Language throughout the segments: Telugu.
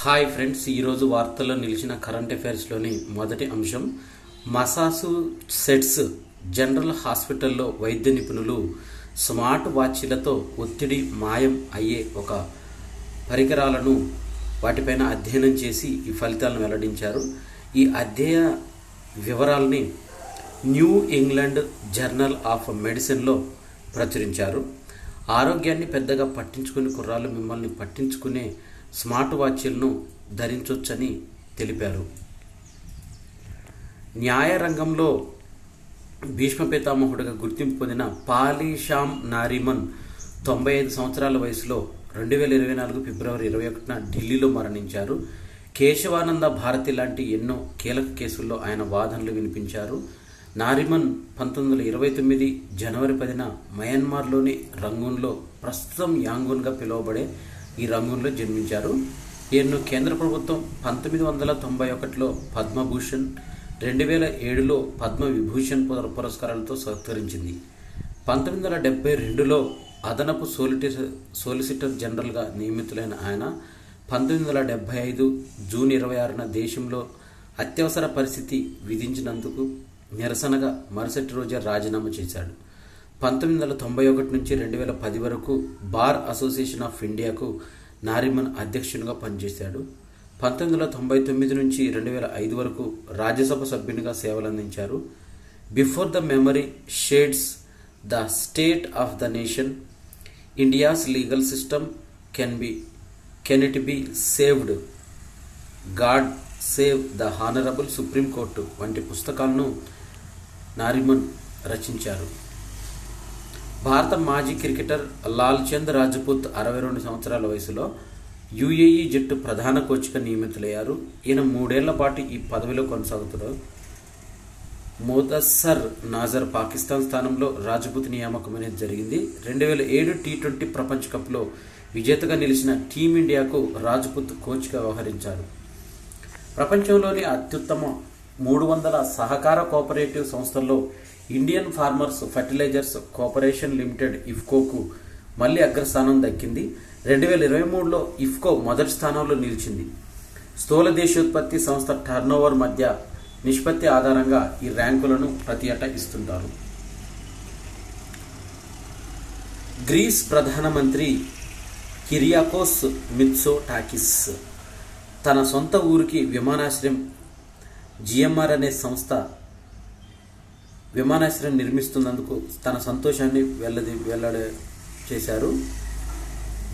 హాయ్ ఫ్రెండ్స్, ఈరోజు వార్తల్లో నిలిచిన కరెంట్ అఫైర్స్లోని మొదటి అంశం, మసాచుసెట్స్ జనరల్ హాస్పిటల్లో వైద్య నిపుణులు స్మార్ట్ వాచీలతో ఒత్తిడి మాయం అయ్యే ఒక పరికరాలను వాటిపైన అధ్యయనం చేసి ఈ ఫలితాలను వెల్లడించారు. ఈ అధ్యయన వివరాలని న్యూ ఇంగ్లాండ్ జర్నల్ ఆఫ్ మెడిసిన్లో ప్రచురించారు. ఆరోగ్యాన్ని పెద్దగా పట్టించుకునే కుర్రాళ్ళు మిమ్మల్ని పట్టించుకునే స్మార్ట్ వాచీలను ధరించవచ్చని తెలిపారు. న్యాయ రంగంలో భీష్మ పితామహుడిగా గుర్తింపు పొందిన పాలీషామ్ నారిమన్ 95 సంవత్సరాల వయసులో 2024 ఫిబ్రవరి 21న ఢిల్లీలో మరణించారు. కేశవానంద భారతి లాంటి ఎన్నో కీలక కేసుల్లో ఆయన వాదనలు వినిపించారు. నారిమన్ 1929 జనవరి 10న మయన్మార్లోని రంగూన్లో, ప్రస్తుతం యాంగూన్గా పిలువబడే ఈ రంగూన్లో జన్మించారు. ఈయన్ను కేంద్ర ప్రభుత్వం 1991లో పద్మభూషణ్, 2007లో పద్మవిభూషణ్ పురస్కారాలతో సత్కరించింది. 1972లో అదనపు సోలిసిటర్ జనరల్గా నియమితులైన ఆయన 1975 జూన్ 26న దేశంలో అత్యవసర పరిస్థితి విధించినందుకు నిరసనగా మరుసటి రోజే రాజీనామా చేశాడు. 1991 నుంచి 2010 వరకు బార్ అసోసియేషన్ ఆఫ్ ఇండియాకు నారిమన్ అధ్యక్షునిగా పనిచేశాడు. 1999 నుంచి 2005 వరకు రాజ్యసభ సభ్యునిగా సేవలందించారు. Before the memory shades the state of the nation, India's legal system can it be saved, God save the honourable supreme court వంటి పుస్తకాలను నారిమన్ రచించారు. భారత మాజీ క్రికెటర్ లాల్ చంద్ రాజ్పుత్ 62 సంవత్సరాల వయసులో యుఏఈ జట్టు ప్రధాన కోచ్గా నియమితులయ్యారు. ఈయన 3 ఏళ్ల పాటు ఈ పదవిలో కొనసాగుతారు. మొదస్సర్ నాజర్ పాకిస్తాన్ స్థానంలో రాజ్పుత్ నియామకం అనేది జరిగింది. 2007 టీ20 ప్రపంచ కప్లో విజేతగా నిలిచిన టీమిండియాకు రాజ్పుత్ కోచ్గా వ్యవహరించారు. ప్రపంచంలోని అత్యుత్తమ 300 సహకార కోఆపరేటివ్ సంస్థల్లో Indian farmers fertilisers corporation limited ఇఫ్కోకు మళ్లీ అగ్రస్థానం దక్కింది. 2023లో ఇఫ్కో మొదటి స్థానంలో నిలిచింది. స్థూల దేశోత్పత్తి సంస్థ టర్నోవర్ మధ్య నిష్పత్తి ఆధారంగా ఈ ర్యాంకులను ప్రతి ఏటా ఇస్తుంటారు. గ్రీస్ ప్రధానమంత్రి కిరియాకోస్ మిత్సోటాకిస్ తన సొంత ఊరికి విమానాశ్రయం జిఎంఆర్ అనే సంస్థ విమానాశ్రయం నిర్మిస్తున్నందుకు తన సంతోషాన్ని వెల్లడి చేశారు.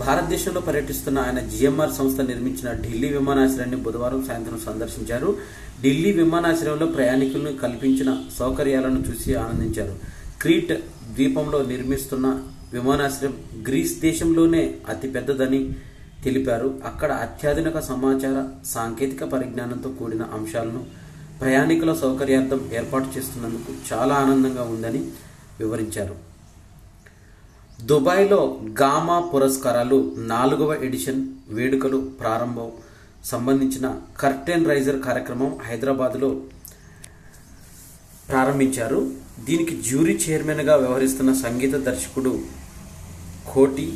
భారతదేశంలో పర్యటిస్తున్న ఆయన జిఎంఆర్ సంస్థ నిర్మించిన ఢిల్లీ విమానాశ్రయాన్ని బుధవారం సాయంత్రం సందర్శించారు. ఢిల్లీ విమానాశ్రయంలో ప్రయాణికులను కల్పించిన సౌకర్యాలను చూసి ఆనందించారు. క్రీట్ ద్వీపంలో నిర్మిస్తున్న విమానాశ్రయం గ్రీస్ దేశంలోనే అతిపెద్దదని తెలిపారు. అక్కడ అత్యాధునిక సమాచార సాంకేతిక పరిజ్ఞానంతో కూడిన అంశాలను ప్రయాణికుల సౌకర్యార్థం ఏర్పాటు చేస్తున్నందుకు చాలా ఆనందంగా ఉందని వివరించారు. దుబాయ్లో గామా పురస్కారాలు 4వ ఎడిషన్ వేడుకలు ప్రారంభం సంబంధించిన కర్టెన్ రైజర్ కార్యక్రమం హైదరాబాద్లో ప్రారంభించారు. దీనికి జ్యూరీ చైర్మన్గా వ్యవహరిస్తున్న సంగీత దర్శకుడు కోటి,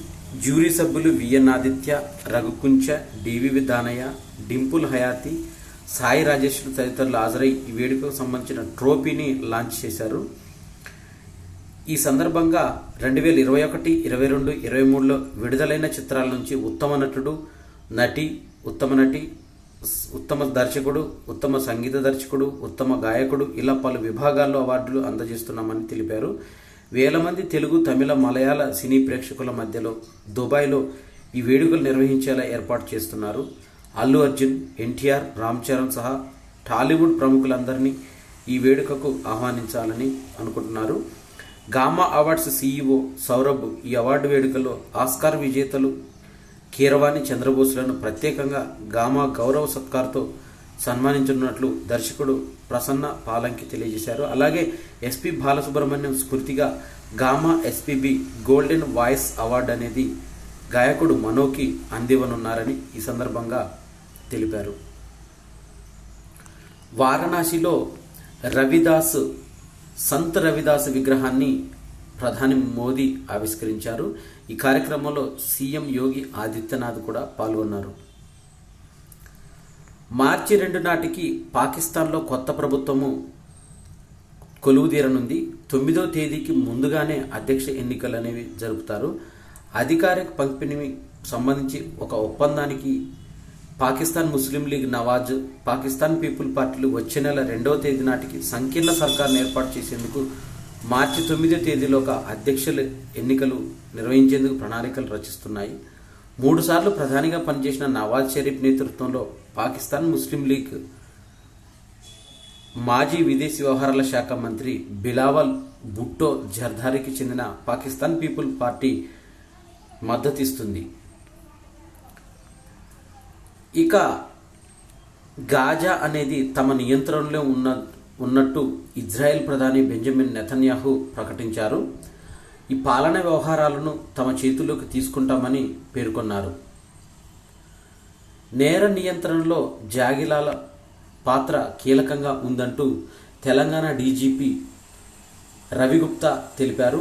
జ్యూరీ సభ్యులు విఎన్ ఆదిత్య, రఘుకుంచ, డివి దానయ్య, డింపుల్ హయాతి, సాయి రాజేష్ తదితరులు హాజరై ఈ వేడుకకు సంబంధించిన ట్రోఫీని లాంచ్ చేశారు. ఈ సందర్భంగా 2021, 22, 23లో విడుదలైన చిత్రాల నుంచి ఉత్తమ నటుడు, నటి, ఉత్తమ నటి, ఉత్తమ దర్శకుడు, ఉత్తమ సంగీత దర్శకుడు, ఉత్తమ గాయకుడు ఇలా పలు విభాగాల్లో అవార్డులు అందజేస్తున్నామని తెలిపారు. వేల మంది తెలుగు, తమిళ, మలయాళ సినీ ప్రేక్షకుల మధ్యలో దుబాయ్లో ఈ వేడుకలు నిర్వహించేలా ఏర్పాటు చేస్తున్నారు. అల్లు అర్జున్, ఎన్టీఆర్, రామ్ చరణ్ సహా టాలీవుడ్ ప్రముఖులందరినీ ఈ వేడుకకు ఆహ్వానించాలని అనుకుంటున్నారు. గామా అవార్డ్స్ సీఈఓ సౌరభ్ ఈ అవార్డు వేడుకలో ఆస్కార్ విజేతలు కీరవాణి, చంద్రబోస్లను ప్రత్యేకంగా గామా గౌరవ సత్కార్తో సన్మానించనున్నట్లు దర్శకుడు ప్రసన్న పాలంకి తెలియజేశారు. అలాగే ఎస్పి బాలసుబ్రహ్మణ్యం స్ఫూర్తిగా gamma SPB golden voice award అనేది గాయకుడు మనోకి అందివ్వనున్నారని ఈ సందర్భంగా తెలిపారు. వారణాసిలో సంత్ రవిదాస్ విగ్రహాన్ని ప్రధాని మోదీ ఆవిష్కరించారు. ఈ కార్యక్రమంలో సీఎం యోగి ఆదిత్యనాథ్ కూడా పాల్గొన్నారు. మార్చి 2 నాటికి పాకిస్తాన్లో కొత్త ప్రభుత్వము కొలువుదీరనుంది. 9వ తేదీకి ముందుగానే అధ్యక్ష ఎన్నికలు అనేవి జరుపుతారు. అధికారిక పంపిణీకి సంబంధించి ఒక ఒప్పందానికి పాకిస్తాన్ ముస్లిం లీగ్ నవాజ్, పాకిస్తాన్ పీపుల్ పార్టీలు వచ్చే నెల 2వ తేదీ నాటికి సంకీర్ణ సర్కార్ను ఏర్పాటు చేసేందుకు మార్చి 9వ తేదీలో ఒక అధ్యక్షుల ఎన్నికలు నిర్వహించేందుకు ప్రణాళికలు రచిస్తున్నాయి. 3 సార్లు ప్రధానిగా పనిచేసిన నవాజ్ షరీఫ్ నేతృత్వంలో పాకిస్తాన్ ముస్లిం లీగ్ మాజీ విదేశీ వ్యవహారాల శాఖ మంత్రి బిలావల్ భుట్టో జర్దారీకి చెందిన పాకిస్తాన్ పీపుల్ పార్టీ మద్దతిస్తుంది. ఇక గాజా అనేది తమ నియంత్రణలో ఉన్నట్టు ఇజ్రాయెల్ ప్రధాని బెంజమిన్ నెతన్యాహు ప్రకటించారు. ఈ పాలనా వ్యవహారాలను తమ చేతుల్లోకి తీసుకుంటామని పేర్కొన్నారు. నేర నియంత్రణలో జాగిలాల పాత్ర కీలకంగా ఉందంటూ తెలంగాణ డీజీపీ రవిగుప్తా తెలిపారు.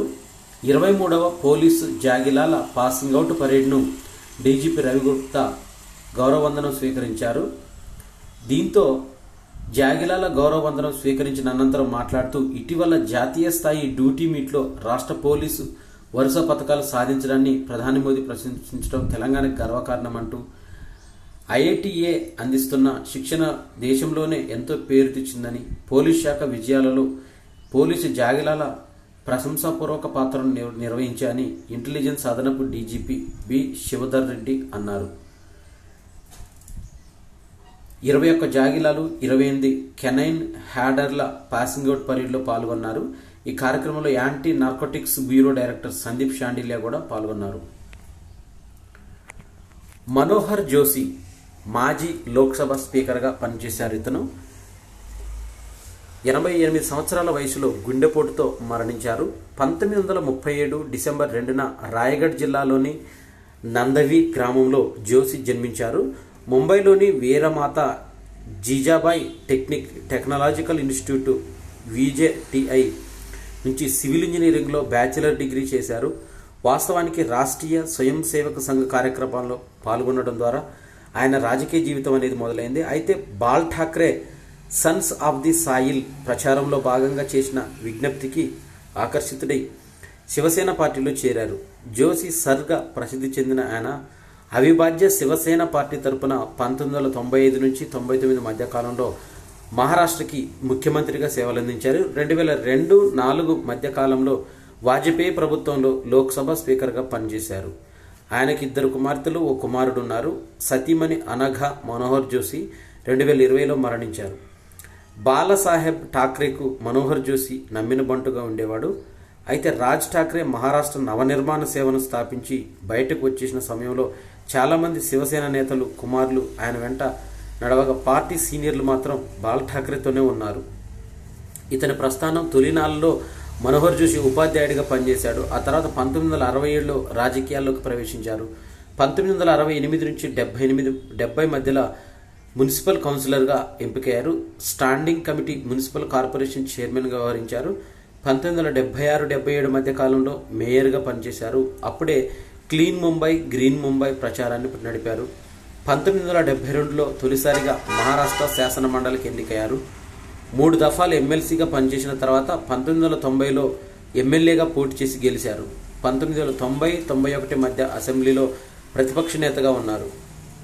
23వ police జాగిలాల passing out పరేడ్ను DGP Ravi Gupta గౌరవవందనం స్వీకరించారు. దీంతో జాగిలాల గౌరవవందనం స్వీకరించిన అనంతరం మాట్లాడుతూ ఇటీవల జాతీయ స్థాయి డ్యూటీ మీట్లో రాష్ట్ర పోలీసు వరుస పథకాలు సాధించడాన్ని ప్రధాని మోదీ ప్రశంసించడం తెలంగాణకు గర్వకారణమంటూ ఐఐటిఏ అందిస్తున్న శిక్షణ దేశంలోనే ఎంతో పేరు తెచ్చిందని, పోలీస్ శాఖ విజయాలలో పోలీసు జాగిలాల ప్రశంసాపూర్వక పాత్రను నిర్వహించాయని ఇంటెలిజెన్స్ అదనపు డీజీపీ బి శివధర్ రెడ్డి అన్నారు. 21 జాగిలాలు, 28 కెనైన్ హ్యాడర్ల పాసింగ్ అవుట్ పరేడ్లో పాల్గొన్నారు. ఈ కార్యక్రమంలో anti narcotics bureau director Sandeep Shandilya కూడా పాల్గొన్నారు. మనోహర్ జోషి మాజీ లోక్సభ స్పీకర్గా పనిచేశారు. ఇతను 88 సంవత్సరాల వయసులో గుండెపోటుతో మరణించారు. 1937 డిసెంబర్ 2న రాయగఢ్ జిల్లాలోని నందవి గ్రామంలో జోషి జన్మించారు. ముంబైలోని వీరమాత జీజాబాయి టెక్నాలజికల్ ఇన్స్టిట్యూట్ విజేటిఐ నుంచి సివిల్ ఇంజనీరింగ్లో బ్యాచిలర్ డిగ్రీ చేశారు. వాస్తవానికి రాష్ట్రీయ స్వయం సేవక సంఘ కార్యక్రమాల్లో పాల్గొనడం ద్వారా ఆయన రాజకీయ జీవితం అనేది మొదలైంది. అయితే ball Thackeray Sons of the soil ప్రచారంలో భాగంగా చేసిన విజ్ఞప్తికి ఆకర్షితుడై శివసేన పార్టీలో చేరారు. జోషి సర్గా ప్రసిద్ధి చెందిన ఆయన అవిభాజ్య శివసేన పార్టీ తరపున 1995 నుంచి 99 మధ్య కాలంలో మహారాష్ట్రకి ముఖ్యమంత్రిగా సేవలందించారు. 2002-4 మధ్య కాలంలో వాజ్పేయి ప్రభుత్వంలో లోక్సభ స్పీకర్గా పనిచేశారు. ఆయనకి 2 కుమార్తెలు, 1 కుమారుడు ఉన్నారు. సతీమణి అనఘా మనోహర్ జోషి 2020లో మరణించారు. బాలాసాహెబ్ ఠాక్రేకు మనోహర్ జోషి నమ్మిన బంటుగా ఉండేవాడు. అయితే రాజ్ ఠాక్రే మహారాష్ట్ర నవనిర్మాణ సేవను స్థాపించి బయటకు వచ్చేసిన సమయంలో చాలామంది శివసేన నేతలు కుమారులు ఆయన వెంట నడవగా పార్టీ సీనియర్లు మాత్రం బాల్ ఠాక్రేతోనే ఉన్నారు. ఇతని ప్రస్థానం తొలినాళ్ళలో మనోహర్ జోషి ఉపాధ్యాయుడిగా పనిచేశాడు. ఆ తర్వాత 1967లో రాజకీయాల్లోకి ప్రవేశించారు. 1968 నుంచి 70 మధ్యలో మున్సిపల్ కౌన్సిలర్గా ఎంపికయ్యారు. స్టాండింగ్ కమిటీ మున్సిపల్ కార్పొరేషన్ చైర్మన్గా వ్యవహరించారు. 1976-77 మధ్య కాలంలో మేయర్గా పనిచేశారు. అప్పుడే క్లీన్ ముంబై, గ్రీన్ ముంబై ప్రచారాన్ని నడిపారు. 1972లో తొలిసారిగా మహారాష్ట్ర శాసన మండలికి ఎన్నికయ్యారు. 3 దఫాలు ఎమ్మెల్సీగా పనిచేసిన తర్వాత 1990లో ఎమ్మెల్యేగా పోటీ చేసి గెలిచారు. 1990-91 మధ్య అసెంబ్లీలో ప్రతిపక్ష నేతగా ఉన్నారు.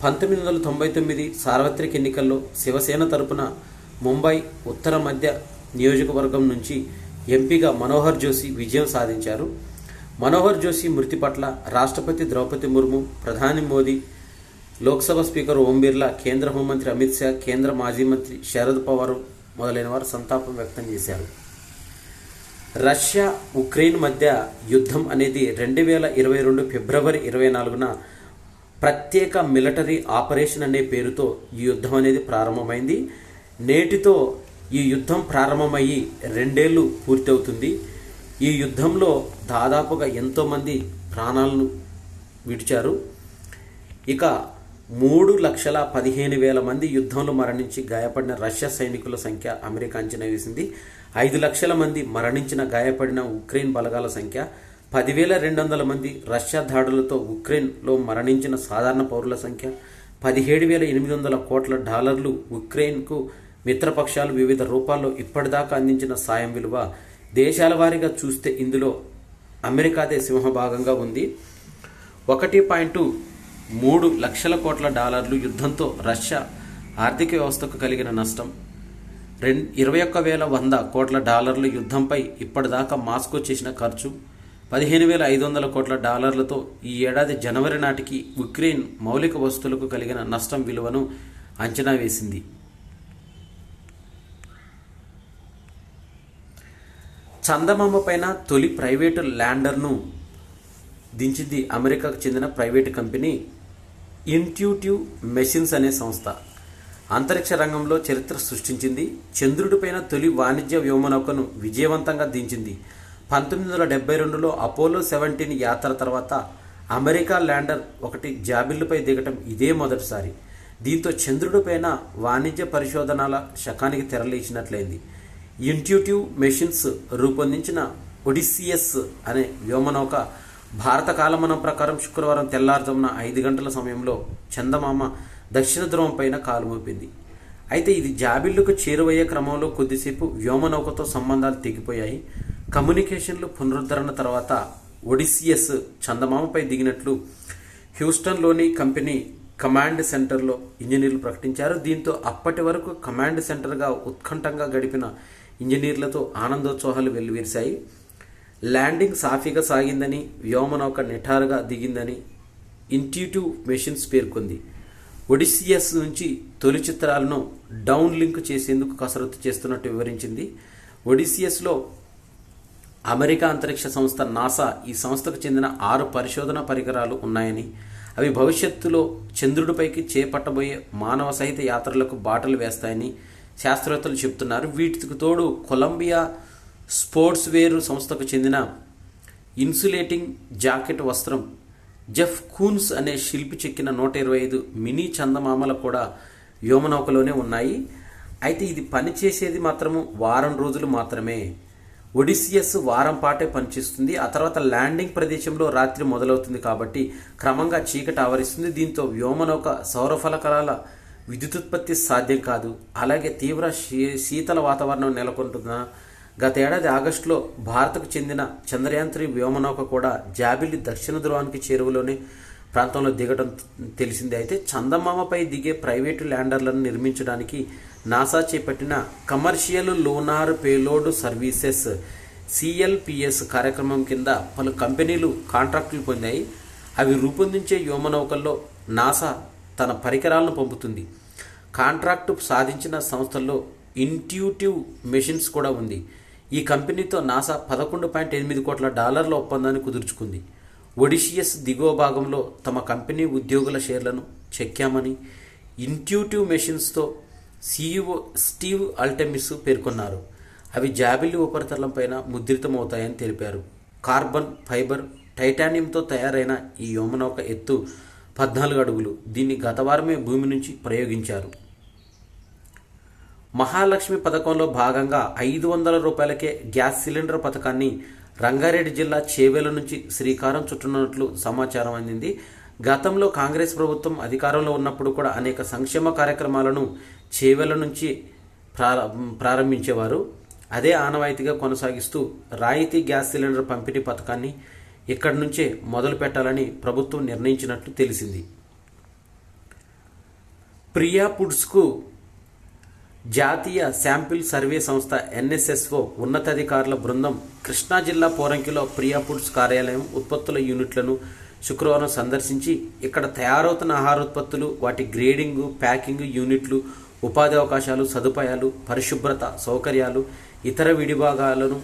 1999 సార్వత్రిక ఎన్నికల్లో శివసేన తరపున ముంబై ఉత్తర మధ్య నియోజకవర్గం నుంచి ఎంపీగా మనోహర్ జోషి విజయం సాధించారు. మనోహర్ జోషి మృతి పట్ల రాష్ట్రపతి ద్రౌపది ముర్ము, ప్రధాని మోదీ, లోక్సభ స్పీకర్ ఓం బిర్లా, కేంద్ర హోంమంత్రి అమిత్ షా, కేంద్ర మాజీ మంత్రి శరద్ పవార్ మొదలైన వారు సంతాపం వ్యక్తం చేశారు. రష్యా ఉక్రెయిన్ మధ్య యుద్ధం అనేది 2022 ఫిబ్రవరి 24న ప్రత్యేక మిలిటరీ ఆపరేషన్ అనే పేరుతో ఈ యుద్ధం అనేది ప్రారంభమైంది. నేటితో ఈ యుద్ధం ప్రారంభమయ్యి 2 ఏళ్ళు పూర్తవుతుంది. ఈ యుద్ధంలో దాదాపుగా ఎంతోమంది ప్రాణాలను విడిచారు. ఇక 3,15,000 మంది యుద్ధంలో మరణించి గాయపడిన రష్యా సైనికుల సంఖ్య అమెరికా అంచనా వేసింది. 5 లక్షల మంది మరణించిన గాయపడిన ఉక్రెయిన్ బలగాల సంఖ్య, 10,200 మంది రష్యా దాడులతో ఉక్రెయిన్లో మరణించిన సాధారణ పౌరుల సంఖ్య, $17,800 కోట్ల ఉక్రెయిన్కు మిత్రపక్షాలు వివిధ రూపాల్లో ఇప్పటిదాకా అందించిన సాయం విలువ. దేశాల వారీగా చూస్తే ఇందులో అమెరికాదే సింహభాగంగా ఉంది. 1.3 లక్షల కోట్ల డాలర్లు యుద్ధంతో రష్యా ఆర్థిక వ్యవస్థకు కలిగిన నష్టం. 21,100 కోట్ల డాలర్ల యుద్ధంపై ఇప్పటిదాకా మాస్కో చేసిన ఖర్చు. 15,500 కోట్ల డాలర్లతో ఈ ఏడాది జనవరి నాటికి ఉక్రెయిన్ మౌలిక వస్తువులకు కలిగిన నష్టం విలువను అంచనా వేసింది. చందమామ పైన తొలి ప్రైవేటు ల్యాండర్ను దించింది అమెరికాకు చెందిన ప్రైవేటు కంపెనీ ఇంట్యూటివ్ మెషిన్స్ అనే సంస్థ. అంతరిక్ష రంగంలో చరిత్ర సృష్టించింది. చంద్రుడిపైన తొలి వాణిజ్య వ్యోమనౌకను విజయవంతంగా దించింది. 1972లో అపోలో 17 యాత్ర తర్వాత అమెరికా ల్యాండర్ 1 జాబిల్లుపై దిగటం ఇదే మొదటిసారి. దీంతో చంద్రుడిపైన వాణిజ్య పరిశోధనల శకానికి తెరలేచినట్లయింది. ఇంట్యూటివ్ మెషిన్స్ రూపొందించిన ఒడిసియస్ అనే వ్యోమనౌక భారత కాలమానం ప్రకారం శుక్రవారం తెల్లారుజామున 5 గంటల సమయంలో చందమామ దక్షిణ ధ్రువం పైన కాలుమోపింది. అయితే ఇది జాబిల్లుకు చేరువయ్యే క్రమంలో కొద్దిసేపు వ్యోమనౌకతో సంబంధాలు తెగిపోయాయి. కమ్యూనికేషన్లు పునరుద్ధరణ తర్వాత ఒడిసియస్ చందమామపై దిగినట్లు హ్యూస్టన్లోని కంపెనీ కమాండ్ సెంటర్లో ఇంజనీర్లు ప్రకటించారు. దీంతో అప్పటి వరకు కమాండ్ సెంటర్గా ఉత్కంఠంగా గడిపిన ఇంజనీర్లతో ఆనందోత్సాహాలు వెల్లివిరిశాయి. ల్యాండింగ్ సాఫీగా సాగిందని, వ్యోమనౌక నిఠారుగా దిగిందని ఇంట్యూటివ్ మెషిన్స్ పేర్కొంది. ఒడిసియస్ నుంచి తొలి చిత్రాలను డౌన్ లింక్ చేసేందుకు కసరత్తు చేస్తున్నట్టు వివరించింది. ఒడిసియస్లో అమెరికా అంతరిక్ష సంస్థ నాసా ఈ సంస్థకు చెందిన 6 పరిశోధన పరికరాలు ఉన్నాయని, అవి భవిష్యత్తులో చంద్రుడిపైకి చేపట్టబోయే మానవ సహిత యాత్రలకు బాటలు వేస్తాయని శాస్త్రవేత్తలు చెబుతున్నారు. వీటికి తోడు కొలంబియా స్పోర్ట్స్ వేర్ సంస్థకు చెందిన ఇన్సులేటింగ్ జాకెట్ వస్త్రం జెఫ్ కూన్స్ అనే శిల్పి చెక్కిన 125 మినీ చందమామలు కూడా వ్యోమనౌకలోనే ఉన్నాయి. అయితే ఇది పనిచేసేది మాత్రము వారం రోజులు మాత్రమే. ఒడిసియస్ వారం పాటే పనిచేస్తుంది. ఆ తర్వాత ల్యాండింగ్ ప్రదేశంలో రాత్రి మొదలవుతుంది కాబట్టి క్రమంగా చీకటి ఆవరిస్తుంది. దీంతో వ్యోమనౌక సౌరఫలకాల విద్యుతుత్పత్తి సాధ్యం కాదు. అలాగే తీవ్ర శీతల వాతావరణం నెలకొంటున్న గత ఏడాది ఆగస్టులో భారత్కు చెందిన చంద్రయాన్-3 వ్యోమనౌక కూడా జాబిల్లి దక్షిణ ధ్రువానికి చేరువలోనే ప్రాంతంలో దిగడం తెలిసిందే. అయితే చందమామపై దిగే ప్రైవేటు ల్యాండర్లను నిర్మించడానికి నాసా చేపట్టిన commercial lunar payload services CLPS కార్యక్రమం కింద పలు కంపెనీలు కాంట్రాక్టులు పొందాయి. అవి రూపొందించే వ్యోమనౌకల్లో నాసా తన పరికరాలను పంపుతుంది. కాంట్రాక్టు సాధించిన సంస్థల్లో ఇంట్యూటివ్ మెషిన్స్ కూడా ఉంది. ఈ కంపెనీతో నాసా $11.8 కోట్ల ఒప్పందాన్ని కుదుర్చుకుంది. ఒడిసియస్ దిగువ భాగంలో తమ కంపెనీ ఉద్యోగుల షేర్లను చెక్కామని ఇంట్యూటివ్ మెషిన్స్తో CEO స్టీవ్ అల్టెమిస్ పేర్కొన్నారు. అవి జాబిల్లి ఉపరితలంపైన ముద్రితమవుతాయని తెలిపారు. కార్బన్ ఫైబర్, టైటానియంతో తయారైన ఈ వ్యోమనౌక ఎత్తు 14 అడుగులు. దీన్ని గత వారమే భూమి నుంచి ప్రయోగించారు. మహాలక్ష్మి పథకంలో భాగంగా ₹500కే గ్యాస్ సిలిండర్ పథకాన్ని రంగారెడ్డి జిల్లా చేవెళ్ల నుంచి శ్రీకారం చుట్టనున్నట్లు సమాచారం అందింది. గతంలో కాంగ్రెస్ ప్రభుత్వం అధికారంలో ఉన్నప్పుడు కూడా అనేక సంక్షేమ కార్యక్రమాలను చేవెళ్ల నుంచి ప్రారంభించేవారు. అదే ఆనవాయితీగా కొనసాగిస్తూ రాయితీ గ్యాస్ సిలిండర్ పంపిణీ పథకాన్ని ఇక్కడి నుంచే మొదలు పెట్టాలని ప్రభుత్వం నిర్ణయించినట్లు తెలిసింది. ప్రియా ఫుడ్స్కు జాతీయ శాంపిల్ సర్వే సంస్థ NSSO ఉన్నతాధికారుల బృందం కృష్ణా జిల్లా పోరంకిలో ప్రియా ఫుడ్స్ కార్యాలయం, ఉత్పత్తుల యూనిట్లను శుక్రవారం సందర్శించి ఇక్కడ తయారవుతున్న ఆహారోత్పత్తులు, వాటి గ్రేడింగు, ప్యాకింగ్ యూనిట్లు, ఉపాధి అవకాశాలు, సదుపాయాలు, పరిశుభ్రత సౌకర్యాలు, ఇతర విడిభాగాలను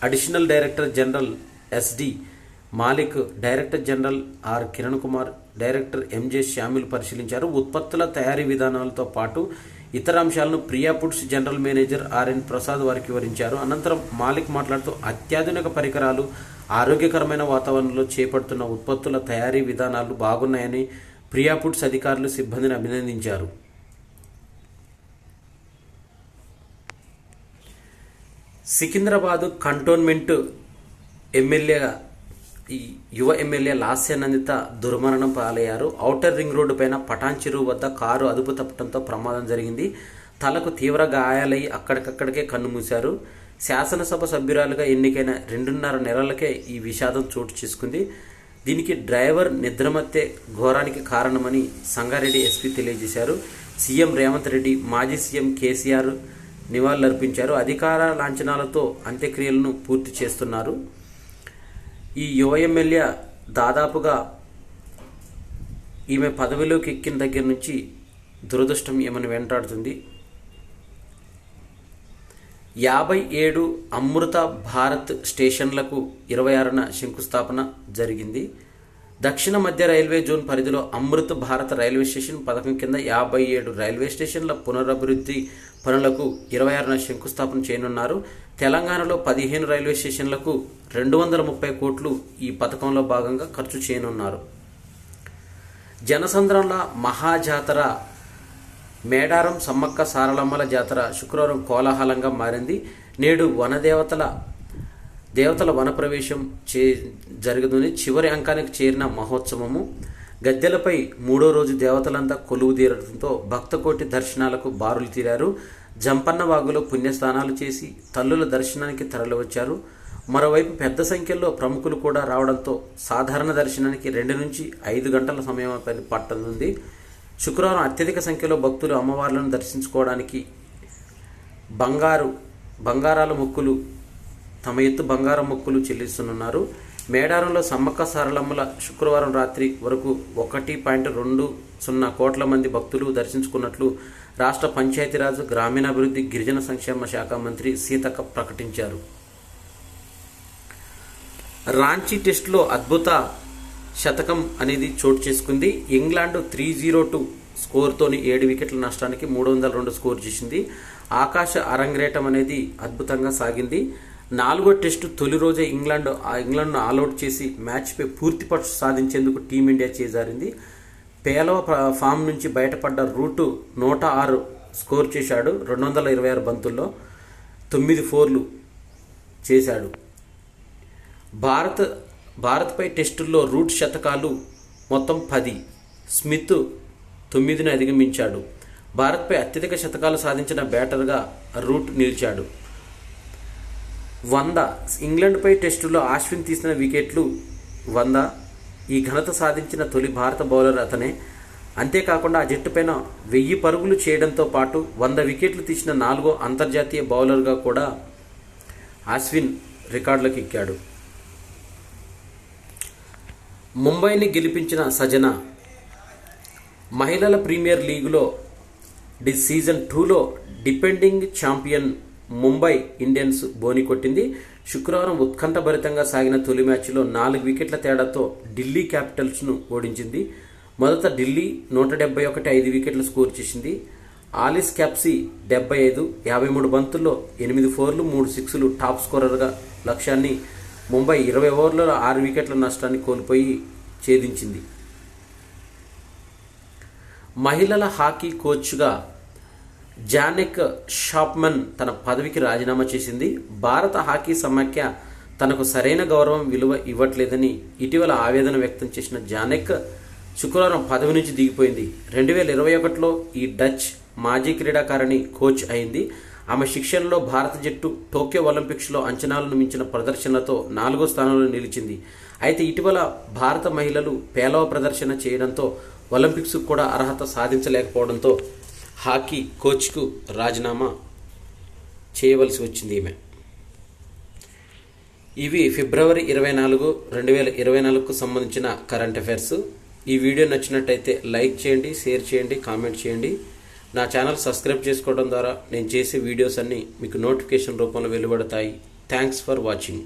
additional director general SD Malik, director general R Kiran Kumar, director MJ Shyamil పరిశీలించారు. ఉత్పత్తుల తయారీ విధానాలతో పాటు ఇతర అంశాలను Priya foods general manager RN Prasad వారికి వివరించారు. అనంతరం మాలిక్ మాట్లాడుతూ అత్యాధునిక పరికరాలు, ఆరోగ్యకరమైన వాతావరణంలో చేపడుతున్న ఉత్పత్తుల తయారీ విధానాలు బాగున్నాయని ప్రియా ఫుడ్స్ అధికారులు సిబ్బందిని అభినందించారు. సికింద్రాబాద్ కంటోన్మెంట్ ఎమ్మెల్యేగా ఈ యువ ఎమ్మెల్యే లాస్యానందిత దుర్మరణం పాలయ్యారు. ఔటర్ రింగ్ రోడ్డు పైన పటాన్ చెరువు వద్ద కారు అదుపు తప్పడంతో ప్రమాదం జరిగింది. తలకు తీవ్ర గాయాలై అక్కడికక్కడికే కన్నుమూశారు. శాసనసభ సభ్యురాలుగా ఎన్నికైన 2.5 నెలలకే ఈ విషాదం చోటు చేసుకుంది. దీనికి డ్రైవర్ నిద్రమత్తే ఘోరానికి కారణమని సంగారెడ్డి ఎస్పీ తెలియజేశారు. సీఎం రేవంత్ రెడ్డి, మాజీ సీఎం కేసీఆర్ నివాళులర్పించారు. అధికార లాంఛనాలతో అంత్యక్రియలను పూర్తి చేస్తున్నారు. ఈ యువ ఎమ్మెల్యే దాదాపుగా ఈమె పదవిలోకి ఎక్కిన దగ్గర నుంచి దురదృష్టం ఈమెను వెంటాడుతుంది. 57 అమృత భారత్ స్టేషన్లకు 26న శంకుస్థాపన జరిగింది. దక్షిణ మధ్య రైల్వే జోన్ పరిధిలో అమృత్ భారత్ రైల్వే స్టేషన్ పథకం కింద 57 రైల్వే స్టేషన్ల పునరభివృద్ధి పనులకు 26న శంకుస్థాపన చేయనున్నారు. తెలంగాణలో 15 రైల్వే స్టేషన్లకు 230 కోట్లు ఈ పథకంలో భాగంగా ఖర్చు చేయనున్నారు. జనసంద్రంల మహాజాతర మేడారం సమ్మక్క సారలమ్మల జాతర శుక్రవారం కోలాహలంగా మారింది. నేడు దేవతల వనప్రవేశం జరుగుతుంది. చివరి అంకానికి చేరిన మహోత్సవము. గద్దెలపై 3వ రోజు దేవతలంతా కొలువు తీరడంతో భక్తకోటి దర్శనాలకు బారులు తీరారు. జంపన్న వాగులో పుణ్యస్నానాలు చేసి తల్లుల దర్శనానికి తరలివచ్చారు. మరోవైపు పెద్ద సంఖ్యలో ప్రముఖులు కూడా రావడంతో సాధారణ దర్శనానికి 2 నుంచి 5 గంటల సమయం పట్టనుంది. శుక్రవారం అత్యధిక సంఖ్యలో భక్తులు అమ్మవార్లను దర్శించుకోవడానికి బంగారాల మొక్కులు తమ ఎత్తు బంగారం మొక్కులు చెల్లిస్తున్నారు. మేడారంలో సమ్మక్క సారలమ్మల శుక్రవారం రాత్రి వరకు 1.20 కోట్ల మంది భక్తులు దర్శించుకున్నట్లు రాష్ట్ర పంచాయతీరాజ్, గ్రామీణాభివృద్ధి, గిరిజన సంక్షేమ శాఖ మంత్రి సీతక్క ప్రకటించారు. రాంచీ టెస్టులో అద్భుత శతకం అనేది చోటు చేసుకుంది. ఇంగ్లాండ్ 302 స్కోర్తోని 7 వికెట్ల నష్టానికి 302 స్కోర్ చేసింది. ఆకాశ అరంగేటం అనేది అద్భుతంగా సాగింది. 4వ టెస్టు తొలి రోజే ఇంగ్లాండ్ను ఆల్అౌట్ చేసి మ్యాచ్పై పూర్తి పట్టు సాధించేందుకు టీమిండియా చేజారింది. పేలవ ఫామ్ నుంచి బయటపడ్డ రూటు 106 స్కోర్ చేశాడు. 226 బంతుల్లో 9 ఫోర్లు చేశాడు. భారత్పై టెస్టుల్లో రూట్ శతకాలు మొత్తం 10. స్మిత్ 9ని అధిగమించాడు. భారత్పై అత్యధిక శతకాలు సాధించిన బ్యాటర్గా రూట్ నిలిచాడు. 100 ఇంగ్లాండ్పై టెస్టులో అశ్విన్ తీసిన వికెట్లు 100. ఈ ఘనత సాధించిన తొలి భారత బౌలర్ అతనే. అంతేకాకుండా ఆ జట్టుపైన 1000 పరుగులు చేయడంతో పాటు 100 వికెట్లు తీసిన 4వ అంతర్జాతీయ బౌలర్గా కూడా అశ్విన్ రికార్డులకు ఎక్కాడు. ముంబైని గెలిపించిన సజన. మహిళల ప్రీమియర్ లీగ్లో సీజన్ 2లో డిపెండింగ్ ఛాంపియన్ ముంబై ఇండియన్స్ బోని కొట్టింది. శుక్రవారం ఉత్కంఠభరితంగా సాగిన తొలి మ్యాచ్లో 4 వికెట్ల తేడాతో ఢిల్లీ క్యాపిటల్స్ను ఓడించింది. మొదట ఢిల్లీ 171 5 వికెట్లు స్కోర్ చేసింది. ఆలిస్ క్యాప్సీ 75, 53 బంతుల్లో 8 ఫోర్లు 3 సిక్స్లు టాప్ స్కోరర్గా లక్ష్యాన్ని ముంబై 20 ఓవర్లలో 6 వికెట్ల నష్టాన్ని కోల్పోయి ఛేదించింది. మహిళల హాకీ కోచ్గా జానెక్ షాప్మన్ తన పదవికి రాజీనామా చేసింది. భారత హాకీ సమాఖ్య తనకు సరైన గౌరవం విలువ ఇవ్వట్లేదని ఇటీవల ఆవేదన వ్యక్తం చేసిన జానెక్ శుక్రవారం పదవి నుంచి దిగిపోయింది. 2021లో ఈ డచ్ మాజీ క్రీడాకారిణి కోచ్ అయింది. ఆమె శిక్షణలో భారత జట్టు టోక్యో ఒలింపిక్స్లో అంచనాలను మించిన ప్రదర్శనతో 4వ స్థానంలో నిలిచింది. అయితే ఇటీవల భారత మహిళలు పేలవ ప్రదర్శన చేయడంతో ఒలింపిక్స్కు కూడా అర్హత సాధించలేకపోవడంతో హాకీ కోచ్కు రాజీనామా చేయవలసి వచ్చింది ఈమె. ఇవి ఫిబ్రవరి 24, 2024కు సంబంధించిన కరెంట్ అఫైర్స్. ఈ వీడియో నచ్చినట్టయితే లైక్ చేయండి, షేర్ చేయండి, కామెంట్ చేయండి. నా ఛానల్ సబ్స్క్రైబ్ చేసుకోవడం ద్వారా నేను చేసే వీడియోస్ అన్నీ మీకు నోటిఫికేషన్ రూపంలో వెలువడతాయి. Thanks for watching.